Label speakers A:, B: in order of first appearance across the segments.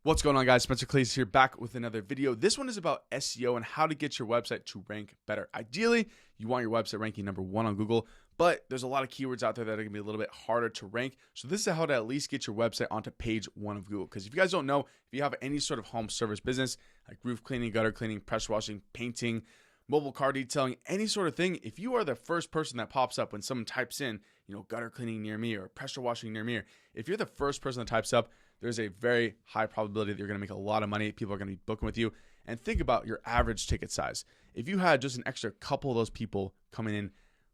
A: What's going on, guys? Spencer Cleese here, back with another video. This one is about SEO and how to get your website to rank better. Ideally, you want your website ranking #1 on Google, but there's a lot of keywords out there that are gonna be a little bit harder to rank. So this is how to at least get your website onto page 1 of Google. Because if you guys don't know, if you have any sort of home service business, like roof cleaning, gutter cleaning, pressure washing, painting, mobile car detailing, any sort of thing, if you are the first person that pops up when someone types in, gutter cleaning near me or pressure washing near me, if you're the first person that types up, there's a very high probability that you're going to make a lot of money. People are going to be booking with you. And think about your average ticket size. If you had just an extra couple of those people coming in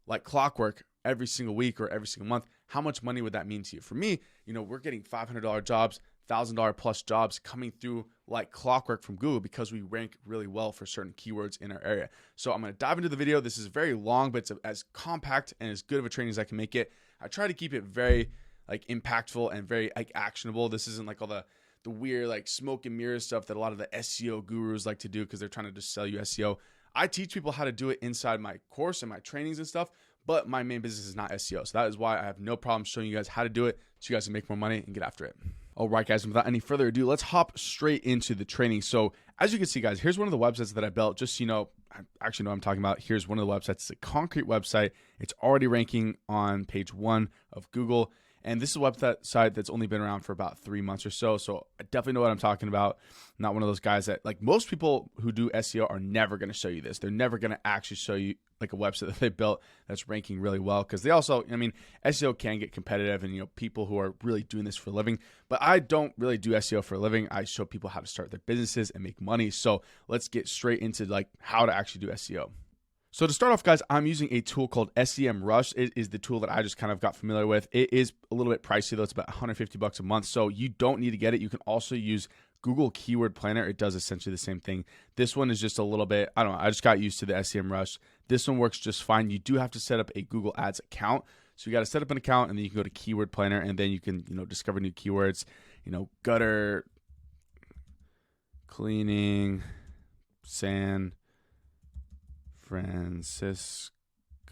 A: like clockwork every single week or every single month, how much money would that mean to you? For me, we're getting $500 jobs, $1,000 plus jobs coming through like clockwork from Google because we rank really well for certain keywords in our area. So I'm going to dive into the video. This is very long, but it's as compact and as good of a training as I can make it. I try to keep it very impactful and very actionable. This isn't like all the weird smoke and mirrors stuff that a lot of the SEO gurus like to do because they're trying to just sell you SEO. I teach people how to do it inside my course and my trainings and stuff, but my main business is not SEO. So that is why I have no problem showing you guys how to do it so you guys can make more money and get after it. All right, guys, and without any further ado, let's hop straight into the training. So as you can see, guys, here's one of the websites that I built. Just so you know, I actually know what I'm talking about. Here's one of the websites. It's a concrete website. It's already ranking on page 1 of Google. And this is a website that's only been around for about 3 months or so. So I definitely know what I'm talking about. I'm not one of those guys that, most people who do SEO are never going to show you this. They're never going to actually show you a website that they built that's ranking really well. Because they also, SEO can get competitive and, people who are really doing this for a living. But I don't really do SEO for a living. I show people how to start their businesses and make money. So let's get straight into how to actually do SEO. So to start off, guys, I'm using a tool called SEMrush. It is the tool that I just kind of got familiar with. It is a little bit pricey, though. It's about $150 a month. So you don't need to get it. You can also use Google Keyword Planner. It does essentially the same thing. This one is just a little bit, I don't know, I just got used to the SEMrush. This one works just fine. You do have to set up a Google Ads account. So you got to set up an account, and then you can go to Keyword Planner, and then you can, discover new keywords, gutter cleaning, San Francisco,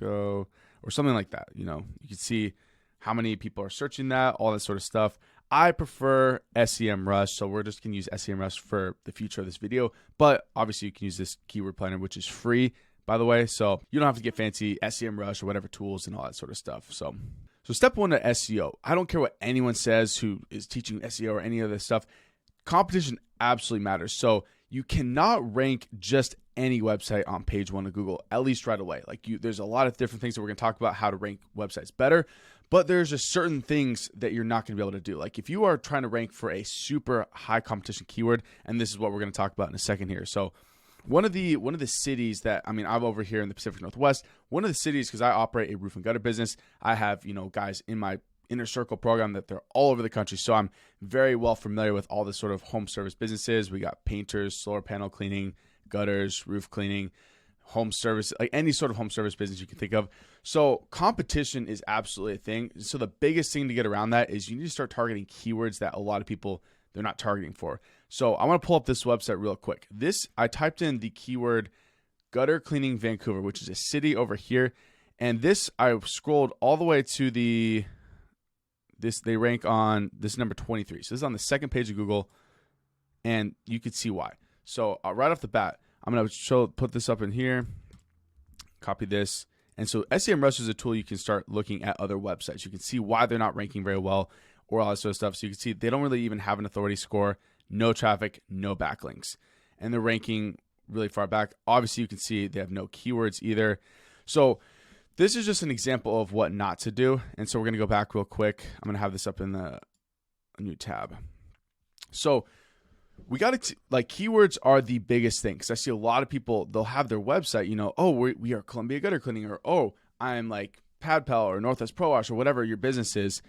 A: or something like that. You can see how many people are searching that, all that sort of stuff. I prefer SEMrush, so we're just going to use SEMrush for the future of this video. But obviously, you can use this keyword planner, which is free, by the way. So you don't have to get fancy SEMrush or whatever tools and all that sort of stuff. So step 1 to SEO. I don't care what anyone says who is teaching SEO or any of this stuff. Competition absolutely matters. So you cannot rank just any website on page 1 of Google, at least right away. There's a lot of different things that we're going to talk about how to rank websites better, but there's just certain things that you're not going to be able to do. If you are trying to rank for a super high competition keyword, and this is what we're going to talk about in a second here. So one of the cities that, I'm over here in the Pacific Northwest, one of the cities, because I operate a roof and gutter business, I have, guys in my inner circle program that they're all over the country. So I'm very well familiar with all the sort of home service businesses. We got painters, solar panel cleaning, gutters, roof cleaning, home service, any sort of home service business you can think of. So competition is absolutely a thing. So the biggest thing to get around that is you need to start targeting keywords that a lot of people, they're not targeting for. So I want to pull up this website real quick. I typed in the keyword gutter cleaning Vancouver, which is a city over here. And I scrolled all the way to they rank on this number 23. So this is on the second page of Google, and you can see why. So right off the bat, I'm going to put this up in here, copy this. And so SEMrush is a tool you can start looking at other websites. You can see why they're not ranking very well or all that sort of stuff. So you can see they don't really even have an authority score, no traffic, no backlinks. And they're ranking really far back. Obviously, you can see they have no keywords either. So this is just an example of what not to do. And so we're going to go back real quick. I'm going to have this up in a new tab. So we got to, keywords are the biggest thing. Because I see a lot of people, they'll have their website, oh, we are Columbia Gutter Cleaning, or, oh, I'm PadPal or Northwest Pro Wash or whatever your business is.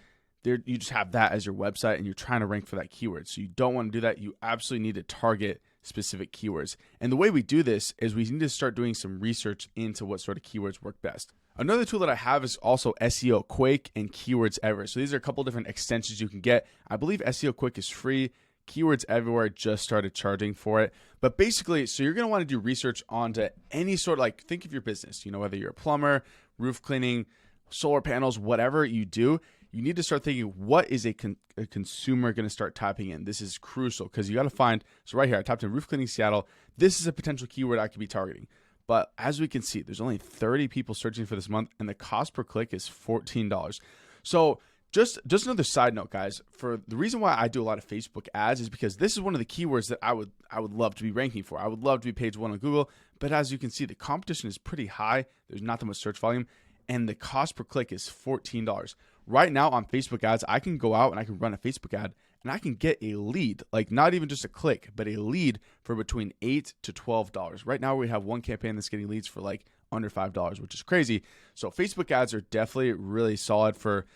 A: You just have that as your website and you're trying to rank for that keyword. So you don't want to do that. You absolutely need to target specific keywords. And the way we do this is we need to start doing some research into what sort of keywords work best. Another tool that I have is also SEO Quake and Keywords Everywhere. So these are a couple different extensions you can get. I believe SEO Quake is free. Keywords Everywhere just started charging for it. But basically, so you're going to want to do research onto any sort of, think of your business, whether you're a plumber, roof cleaning, solar panels, whatever you do, you need to start thinking, what is a consumer going to start typing in? This is crucial because you got to find, so right here, I typed in roof cleaning Seattle. This is a potential keyword I could be targeting. But as we can see, there's only 30 people searching for this month, and the cost per click is $14. So just another side note, guys, for the reason why I do a lot of Facebook ads is because this is one of the keywords that I would love to be ranking for. I would love to be page 1 on Google, but as you can see, the competition is pretty high. There's not that much search volume, and the cost per click is $14. Right now on Facebook ads, I can go out and I can run a Facebook ad and I can get a lead, like not even just a click, but a lead for between $8 to $12. Right now we have one campaign that's getting leads for like under $5, which is crazy. So Facebook ads are definitely really solid for,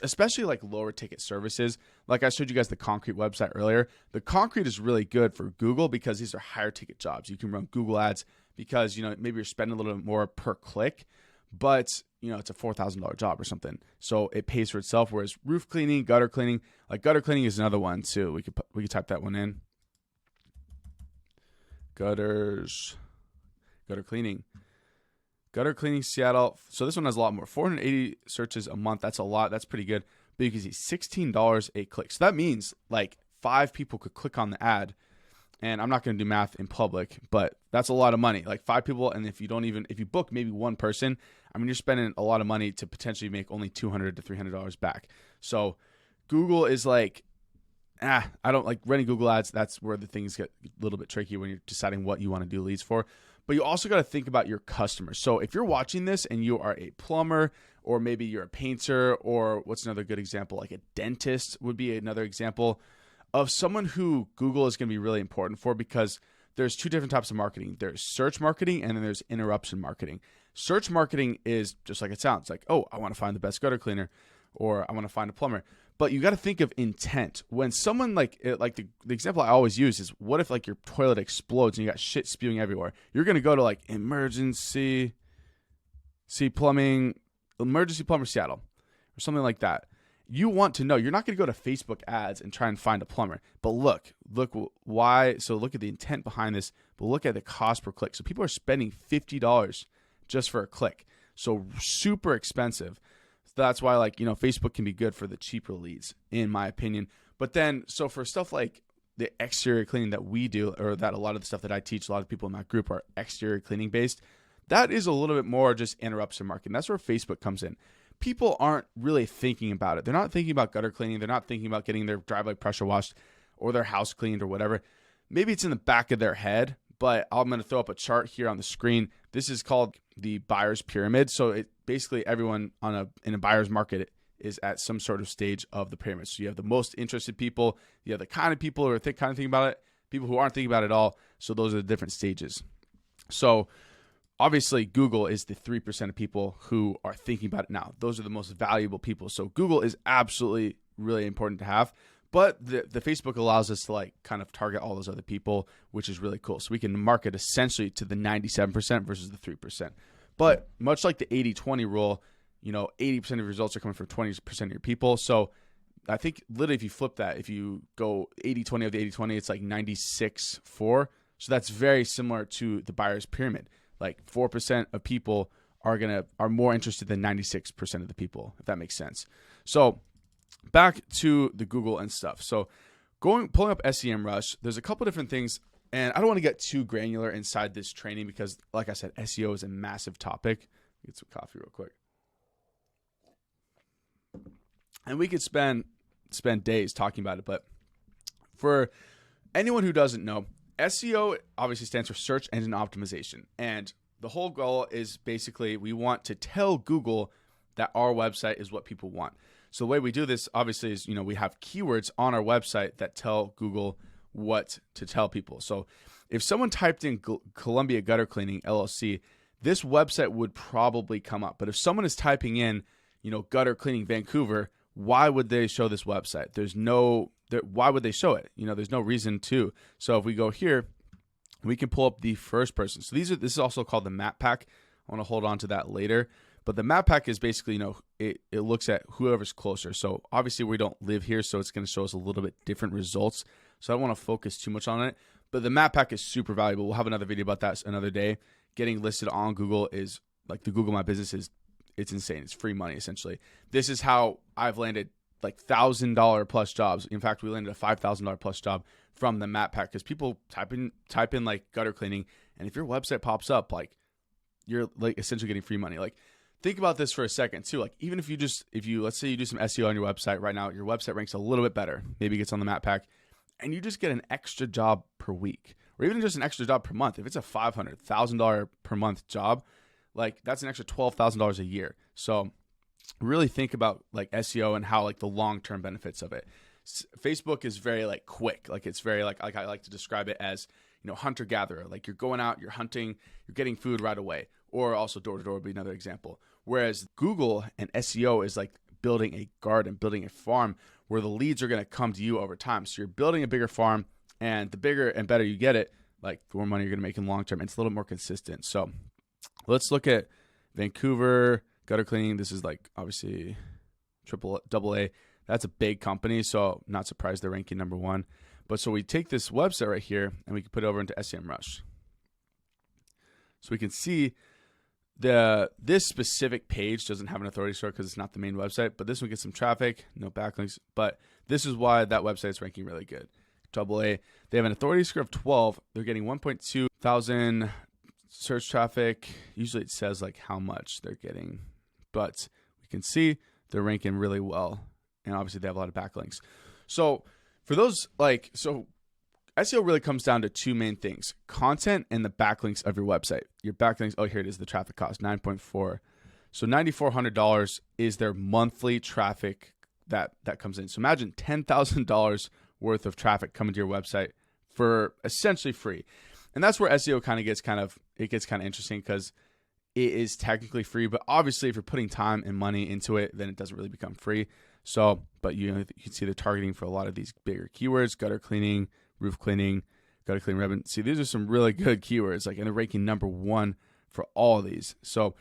A: especially like lower ticket services. Like I showed you guys the Concrete website earlier. The Concrete is really good for Google because these are higher ticket jobs. You can run Google ads because, maybe you're spending a little bit more per click, but it's a $4,000 job or something. So it pays for itself. Whereas roof cleaning, gutter cleaning, like gutter cleaning is another one too. We could type that one in. Gutter cleaning Seattle. So this one has a lot more, 480 searches a month. That's a lot. That's pretty good. But you can see $16 a click. So that means like 5 people could click on the ad. And I'm not going to do math in public, but that's a lot of money. Like 5 people, and if you book maybe one person, you're spending a lot of money to potentially make only $200 to $300 back. So Google is like, I don't like running Google ads. That's where the things get a little bit tricky when you're deciding what you want to do leads for. But you also got to think about your customers. So if you're watching this and you are a plumber, or maybe you're a painter, or what's another good example? Like a dentist would be another example of someone who Google is going to be really important for, because there's 2 different types of marketing. There's search marketing and then there's interruption marketing. Search marketing is just like it sounds, like, oh, I want to find the best gutter cleaner, or I want to find a plumber. But you got to think of intent. When someone the example I always use is, what if like your toilet explodes and you got shit spewing everywhere? You're going to go to like emergency plumber Seattle or something like that. You want to know, you're not going to go to Facebook ads and try and find a plumber. But look why. So look at the intent behind this, but look at the cost per click. So people are spending $50 just for a click. So super expensive. So that's why Facebook can be good for the cheaper leads, in my opinion. But then, so for stuff like the exterior cleaning that we do, or that a lot of the stuff that I teach, a lot of people in my group are exterior cleaning based. That is a little bit more just interruption marketing. That's where Facebook comes in. People aren't really thinking about it. They're not thinking about gutter cleaning. They're not thinking about getting their driveway pressure washed or their house cleaned or whatever. Maybe it's in the back of their head, but I'm going to throw up a chart here on the screen. This is called the buyer's pyramid. So it basically, everyone in a buyer's market is at some sort of stage of the pyramid. So you have the most interested people, you have the kind of people who are kind of thinking about it, people who aren't thinking about it at all. So those are the different stages. So obviously, Google is the 3% of people who are thinking about it now. Those are the most valuable people. So Google is absolutely really important to have. But the Facebook allows us to kind of target all those other people, which is really cool. So we can market essentially to the 97% versus the 3%. But much like the 80-20 rule, 80% of your results are coming from 20% of your people. So I think literally if you flip that, if you go 80-20 of the 80-20, it's like 96-4. So that's very similar to the buyer's pyramid. Like 4% of people are more interested than 96% of the people, if that makes sense. So back to the Google and stuff. So pulling up SEMrush, there's a couple different things, and I don't want to get too granular inside this training because, like I said, SEO is a massive topic. Get some coffee real quick. And we could spend days talking about it, but for anyone who doesn't know, SEO obviously stands for search engine optimization. And the whole goal is basically we want to tell Google that our website is what people want. So the way we do this obviously is, we have keywords on our website that tell Google what to tell people. So if someone typed in Columbia Gutter Cleaning LLC, this website would probably come up. But if someone is typing in, Gutter Cleaning Vancouver, why would they show this website? Why would they show it? There's no reason to. So if we go here, we can pull up the first person. So this is also called the map pack. I want to hold on to that later. But the map pack is basically, it looks at whoever's closer. So obviously we don't live here, so it's going to show us a little bit different results. So I don't want to focus too much on it. But the map pack is super valuable. We'll have another video about that another day. Getting listed on Google is like the Google My Business is it's insane. It's free money essentially. This is how I've landed like $1,000 plus jobs. In fact, we landed a $5,000 plus job from the map pack because people type in like gutter cleaning, and if your website pops up, like you're like essentially getting free money. Like think about this for a second too. Like even if you let's say you do some SEO on your website right now, your website ranks a little bit better, maybe it gets on the map pack, and you just get an extra job per week, or even just an extra job per month. If it's a $500,000 per month job, like that's an extra $12,000 a year. So really think about like SEO and how like the long-term benefits of it. Facebook is very like quick. Like it's very like I like to describe it as, hunter gatherer. Like you're going out, you're hunting, you're getting food right away. Or also door to door would be another example. Whereas Google and SEO is like building a garden, building a farm where the leads are going to come to you over time. So you're building a bigger farm, and the bigger and better you get it, like the more money you're going to make in the long term. And it's a little more consistent. So let's look at Vancouver gutter cleaning. This is like obviously double A. That's a big company, so not surprised they're ranking number 1. But so we take this website right here and we can put it over into SEMrush. So we can see this specific page doesn't have an authority score because it's not the main website, but this one gets some traffic, no backlinks. But this is why that website is ranking really good. Double A. They have an authority score of 12. They're getting 1.2 thousand search traffic. Usually it says like how much they're getting, but we can see they're ranking really well. And obviously they have a lot of backlinks. So for those so SEO really comes down to two main things: content and the backlinks of your website. Your backlinks, oh, here it is, the traffic cost, 9.4. So $9,400 is their monthly traffic that comes in. So imagine $10,000 worth of traffic coming to your website for essentially free. And that's where SEO gets kind of interesting because it is technically free, but obviously if you're putting time and money into it, then it doesn't really become free. So, but you can see they're targeting for a lot of these bigger keywords: gutter cleaning, roof cleaning, gutter cleaning ribbon. See, these are some really good keywords, and they're ranking number 1 for all of these. So,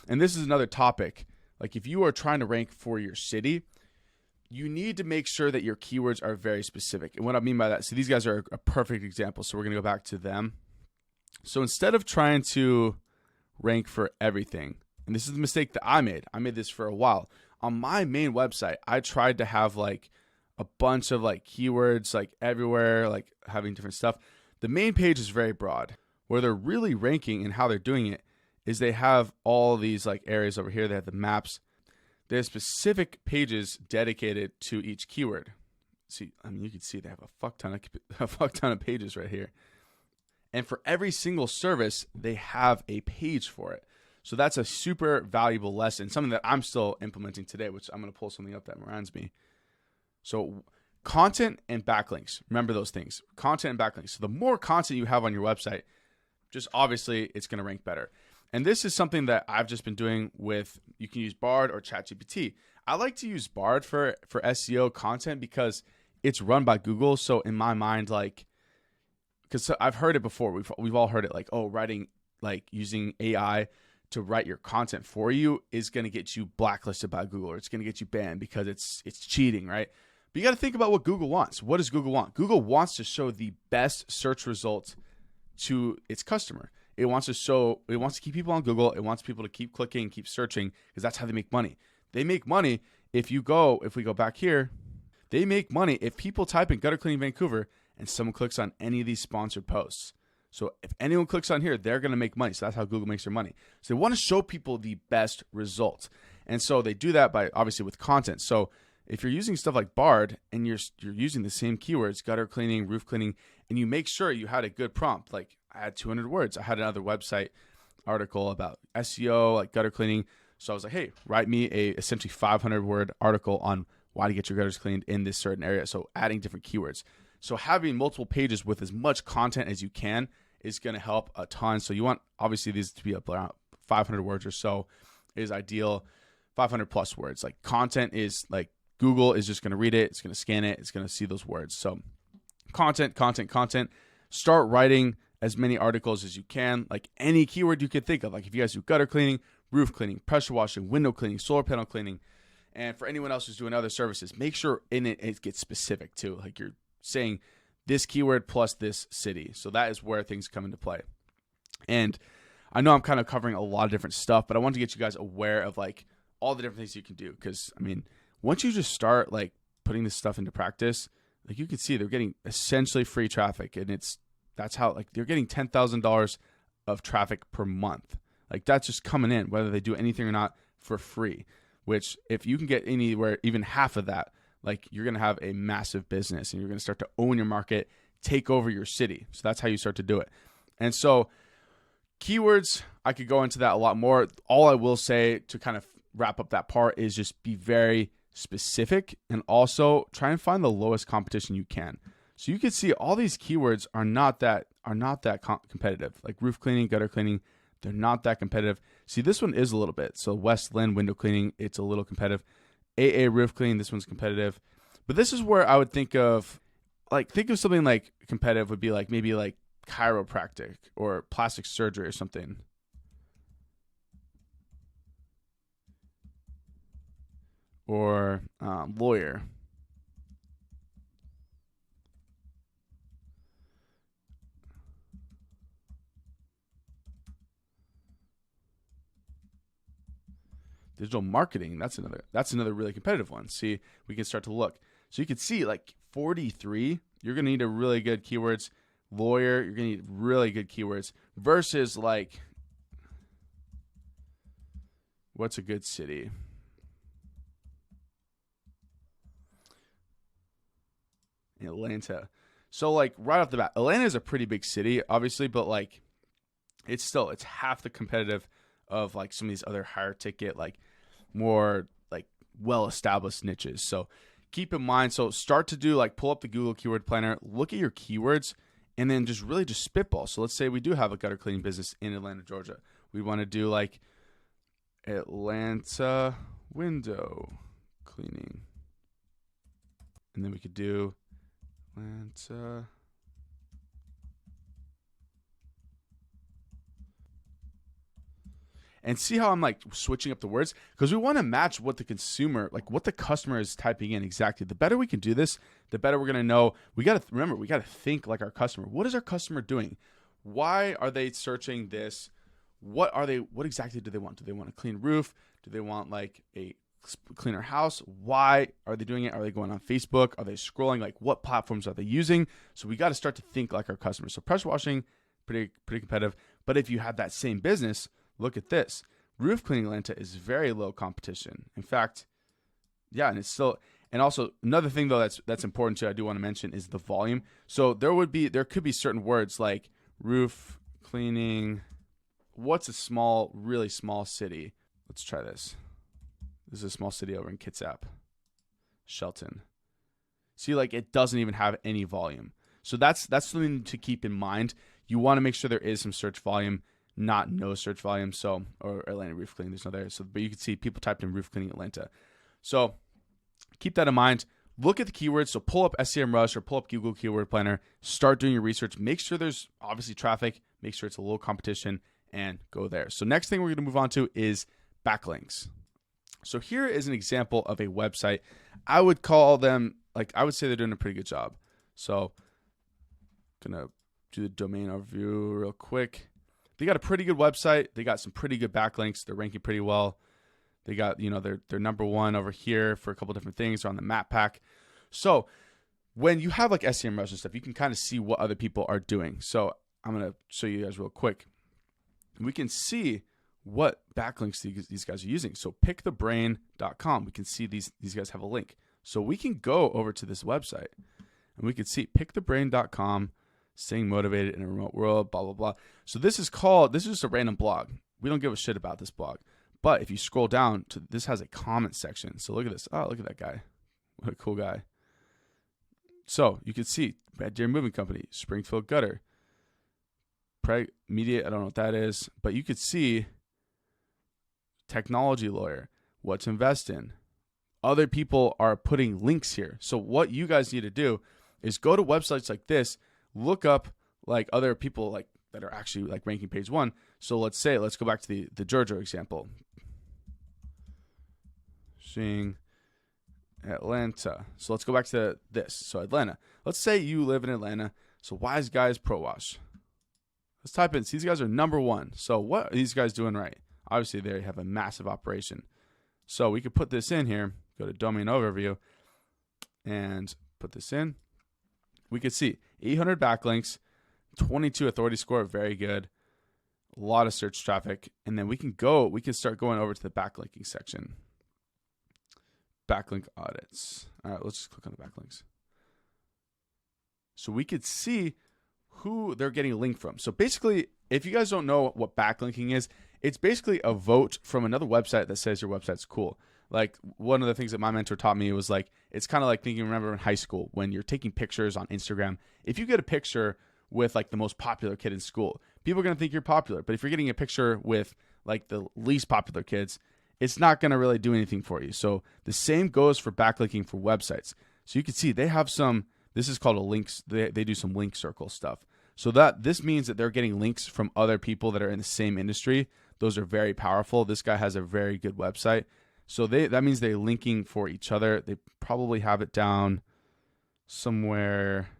A: and this is another topic. Like if you are trying to rank for your city, you need to make sure that your keywords are very specific. And what I mean by that, so these guys are a perfect example. So we're going to go back to them. So instead of trying to rank for everything, and this is the mistake that I made this for a while. On my main website, I tried to have like a bunch of like keywords like everywhere, like having different stuff. The main page is very broad. Where they're really ranking and how they're doing it is they have all these like areas over here. They have the maps. They have specific pages dedicated to each keyword. See, I mean, you can see they have a fuck ton of pages right here. And for every single service, they have a page for it. So that's a super valuable lesson, something that I'm still implementing today, which I'm going to pull something up that reminds me. So content and backlinks, remember those things, content and backlinks. So the more content you have on your website, just obviously it's going to rank better. And this is something that I've just been doing with, you can use Bard or ChatGPT. I like to use Bard for SEO content because it's run by Google. So in my mind, like, because I've heard it before, we've all heard it, like, oh, writing, like using AI to write your content for you is going to get you blacklisted by Google, or it's going to get you banned because it's cheating, right? But you got to think about what Google wants. What does Google want? Google wants to show the best search results to its customer. It wants to keep people on Google. It wants people to keep clicking, keep searching, because that's how they make money. They make money if we go back here, they make money if people type in gutter cleaning Vancouver and someone clicks on any of these sponsored posts. So if anyone clicks on here, they're going to make money. So that's how Google makes their money. So they want to show people the best results. And so they do that by obviously with content. So if you're using stuff like Bard and you're using the same keywords, gutter cleaning, roof cleaning, and you make sure you had a good prompt, like I had 200 words. I had another website article about SEO, like gutter cleaning. So I was like, hey, write me a essentially 500 word article on why to get your gutters cleaned in this certain area. So adding different keywords. So having multiple pages with as much content as you can is going to help a ton. So you want obviously these to be up around 500 words or so is ideal. 500 plus words. Like content is like Google is just going to read it. It's going to scan it. It's going to see those words. So content. Start writing as many articles as you can. Like any keyword you could think of. Like if you guys do gutter cleaning, roof cleaning, pressure washing, window cleaning, solar panel cleaning, and for anyone else who's doing other services, make sure in it gets specific too. Like you're saying this keyword plus this city. So that is where things come into play. And I know I'm kind of covering a lot of different stuff, but I want to get you guys aware of like all the different things you can do. Because, I mean, once you just start like putting this stuff into practice, like you can see they're getting essentially free traffic. And that's how, like, they're getting $10,000 of traffic per month. Like, that's just coming in, whether they do anything or not, for free. Which, if you can get anywhere, even half of that, like, you're going to have a massive business and you're going to start to own your market, take over your city. So that's how you start to do it. And so keywords, I could go into that a lot more. All I will say to kind of wrap up that part is just be very specific and also try and find the lowest competition you can. So you can see all these keywords are not that competitive. Like roof cleaning, gutter cleaning, they're not that competitive. See, this one is a little bit. So West Lynn window cleaning, it's a little competitive. AA roof cleaning, this one's competitive. But this is where I would think of something like competitive would be like maybe like chiropractic or plastic surgery or something. Or lawyer. Digital marketing, that's another really competitive one. See, we can start to look. So you can see like 43, you're going to need a really good keywords. Lawyer, you're going to need really good keywords versus like, what's a good city? Atlanta. So like right off the bat, Atlanta is a pretty big city, obviously, but like it's half the competitive of like some of these other higher ticket, like more like well-established niches. So keep in mind, so start to do like pull up the Google Keyword Planner, look at your keywords, and then just spitball. So let's say we do have a gutter cleaning business in Atlanta, Georgia. We want to do like Atlanta window cleaning. And then we could do Atlanta. And see how I'm like switching up the words, because we want to match what the consumer, like what the customer is typing in exactly. The better we can do this, the better we're going to know. We got to think like our customer. What is our customer doing? Why are they searching this? What exactly do they want? Do they want a clean roof? Do they want like a cleaner house? Why are they doing it? Are they going on Facebook? Are they scrolling? Like what platforms are they using? So we got to start to think like our customers. So pressure washing, pretty competitive. But if you have that same business, look at this. Roof cleaning Atlanta is very low competition. In fact, yeah, and it's still, and also another thing though that's important too, I do want to mention, is the volume. So there could be certain words like roof cleaning. What's a really small city? Let's try this. This is a small city over in Kitsap, Shelton. See, like it doesn't even have any volume. So that's something to keep in mind. You want to make sure there is some search volume, not no search volume. So, or Atlanta roof cleaning, there's no there. So, but you can see people typed in roof cleaning Atlanta. So keep that in mind. Look at the keywords. So pull up SEMrush or pull up Google Keyword Planner. Start doing your research. Make sure there's obviously traffic. Make sure it's a low competition and go there. So next thing we're going to move on to is backlinks. So here is an example of a website. I would say they're doing a pretty good job. So I'm going to do the domain overview real quick. They got a pretty good website. They got some pretty good backlinks. They're ranking pretty well. They got, they're number one over here for a couple different things. They're on the map pack. So when you have like SEMrush and stuff, you can kind of see what other people are doing. So I'm going to show you guys real quick. We can see what backlinks these guys are using. So pickthebrain.com. We can see these guys have a link. So we can go over to this website and we can see pickthebrain.com, staying motivated in a remote world, blah, blah, blah. So this is just a random blog. We don't give a shit about this blog. But if you scroll down to this, has a comment section. So look at this. Oh, look at that guy. What a cool guy. So you can see Red Deer Moving Company, Springfield Gutter, Media. I don't know what that is, but you could see Technology Lawyer, what to invest in. Other people are putting links here. So what you guys need to do is go to websites like this, look up like other people like that are actually like ranking page one. So let's go back to the Georgia example. Seeing Atlanta. So let's go back to this. So Atlanta. Let's say you live in Atlanta. So Wise Guys Pro Wash. Let's type in. These guys are number one. So what are these guys doing right? Obviously, they have a massive operation. So we could put this in here, go to domain overview and put this in. We could see 800 backlinks, 22 authority score, very good. A lot of search traffic. And then we can start going over to the backlinking section. Backlink audits. All right, let's just click on the backlinks. So we could see who they're getting a link from. So basically, if you guys don't know what backlinking is, it's basically a vote from another website that says your website's cool. Like one of the things that my mentor taught me was like, it's kind of like thinking, remember in high school when you're taking pictures on Instagram, if you get a picture with like the most popular kid in school, people are going to think you're popular. But if you're getting a picture with like the least popular kids, it's not going to really do anything for you. So the same goes for backlinking for websites. So you can see they have some, this is called a links. They do some link circle stuff. So that this means that they're getting links from other people that are in the same industry. Those are very powerful. This guy has a very good website. So that means they're linking for each other. They probably have it down somewhere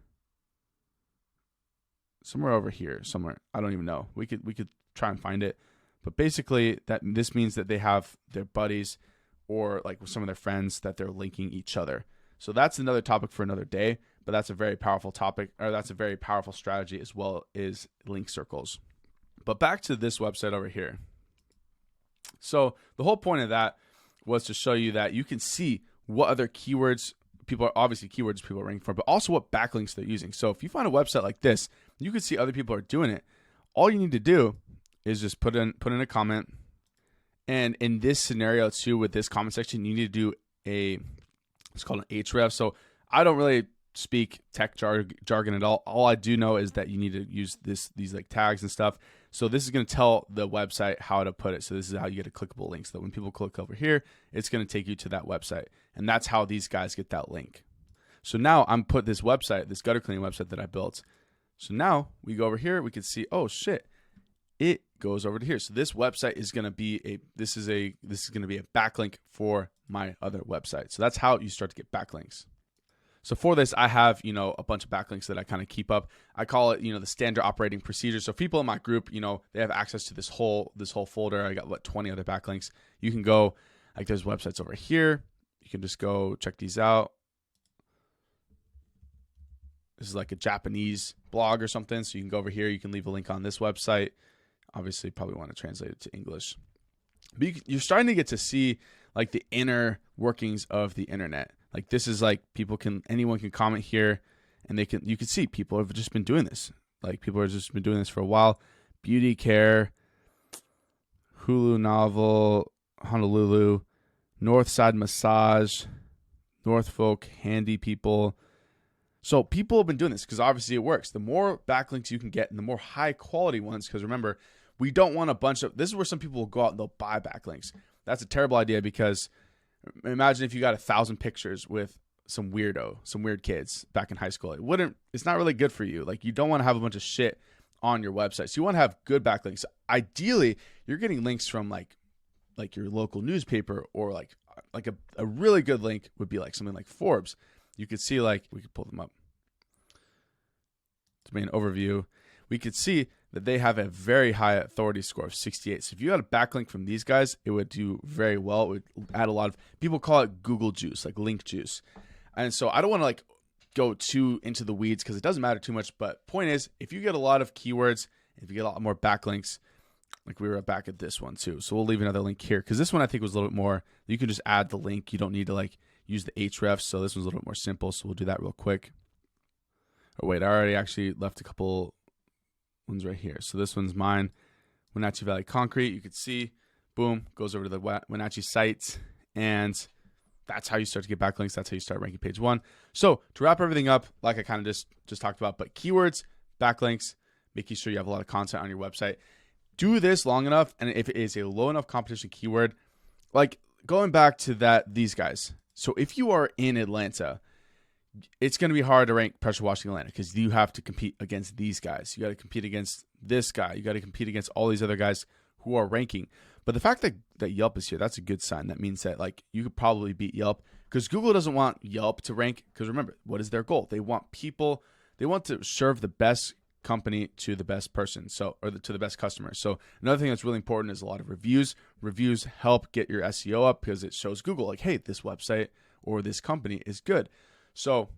A: over here, somewhere. I don't even know. We could try and find it. But basically this means that they have their buddies or like with some of their friends that they're linking each other. So that's another topic for another day, but that's a very powerful topic, or that's a very powerful strategy as well as link circles. But back to this website over here. So the whole point of that was to show you that you can see what other keywords people are ranking for, but also what backlinks they're using. So if you find a website like this, you can see other people are doing it. All you need to do is just put in a comment. And in this scenario too, with this comment section, you need to do it's called an href. So I don't really speak tech jargon at all. All I do know is that you need to use these like tags and stuff. So this is going to tell the website how to put it. So this is how you get a clickable link. So that when people click over here, it's going to take you to that website. And that's how these guys get that link. So now I'm put this website, this gutter cleaning website that I built. So now we go over here, we can see, oh shit, it goes over to here. So this website is going to be this is going to be a backlink for my other website. So that's how you start to get backlinks. So for this, I have, a bunch of backlinks that I kind of keep up. I call it, the standard operating procedure. So people in my group, they have access to this whole folder. I got 20 other backlinks. You can go, like there's websites over here. You can just go check these out. This is like a Japanese blog or something. So you can go over here. You can leave a link on this website. Obviously, probably want to translate it to English. But you're starting to get to see like the inner workings of the internet. Like this is like anyone can comment here, and you can see people have just been doing this. Like people have just been doing this for a while. Beauty care, Hulu novel, Honolulu, Northside massage, Norfolk handy people. So people have been doing this because obviously it works. The more backlinks you can get and the more high quality ones, because remember, we don't want a bunch of, this is where some people will go out and they'll buy backlinks. That's a terrible idea because imagine if you got 1,000 pictures with some weird kids back in high school. It's not really good for you. Like you don't want to have a bunch of shit on your website. So you want to have good backlinks. Ideally, you're getting links from like your local newspaper, or like a really good link would be like something like Forbes. You could see we could pull them up. Domain overview. We could see that they have a very high authority score of 68. So if you got a backlink from these guys, it would do very well. It would add a lot of, people call it Google juice, like link juice. And so I don't want to go too into the weeds because it doesn't matter too much. But point is, if you get a lot of keywords, if you get a lot more backlinks, like we were back at this one too. So we'll leave another link here because this one I think was a little bit more, you can just add the link. You don't need to use the hrefs. So this one's a little bit more simple. So we'll do that real quick. Oh wait, I already actually left a couple ones right here. So this one's mine, Wenatchee Valley Concrete. You can see, boom, goes over to the Wenatchee site, and that's how you start to get backlinks. That's how you start ranking page one. So to wrap everything up, like I kind of just talked about, but keywords, backlinks, making sure you have a lot of content on your website. Do this long enough, and if it is a low enough competition keyword, like going back to these guys. So if you are in Atlanta, it's going to be hard to rank pressure washing Atlanta because you have to compete against these guys. You got to compete against this guy. You got to compete against all these other guys who are ranking. But the fact that Yelp is here, that's a good sign. That means that you could probably beat Yelp because Google doesn't want Yelp to rank because remember, what is their goal? They want to serve the best company to the best person, to the best customer. So another thing that's really important is a lot of reviews. Reviews help get your SEO up because it shows Google like, hey, this website or this company is good. So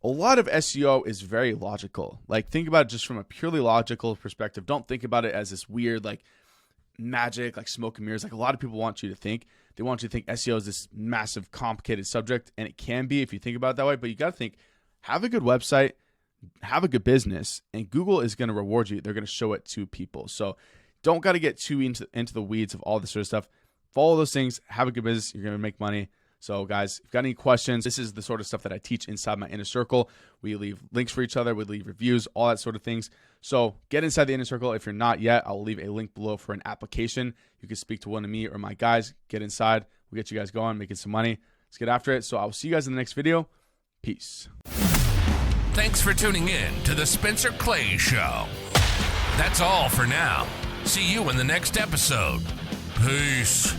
A: a lot of SEO is very logical. Like, think about it just from a purely logical perspective. Don't think about it as this weird like magic, like smoke and mirrors. Like a lot of people want you to think. They want you to think SEO is this massive, complicated subject, and it can be if you think about it that way. But you got to think, have a good website, have a good business, and Google is going to reward you. They're going to show it to people. So don't got to get too into the weeds of all this sort of stuff. Follow those things. Have a good business. You're going to make money. So guys, if you've got any questions, this is the sort of stuff that I teach inside my inner circle. We leave links for each other. We leave reviews, all that sort of things. So get inside the inner circle. If you're not yet, I'll leave a link below for an application. You can speak to one of me or my guys. Get inside. We'll get you guys going, making some money. Let's get after it. So I will see you guys in the next video. Peace.
B: Thanks for tuning in to the Spencer Clay Show. That's all for now. See you in the next episode. Peace.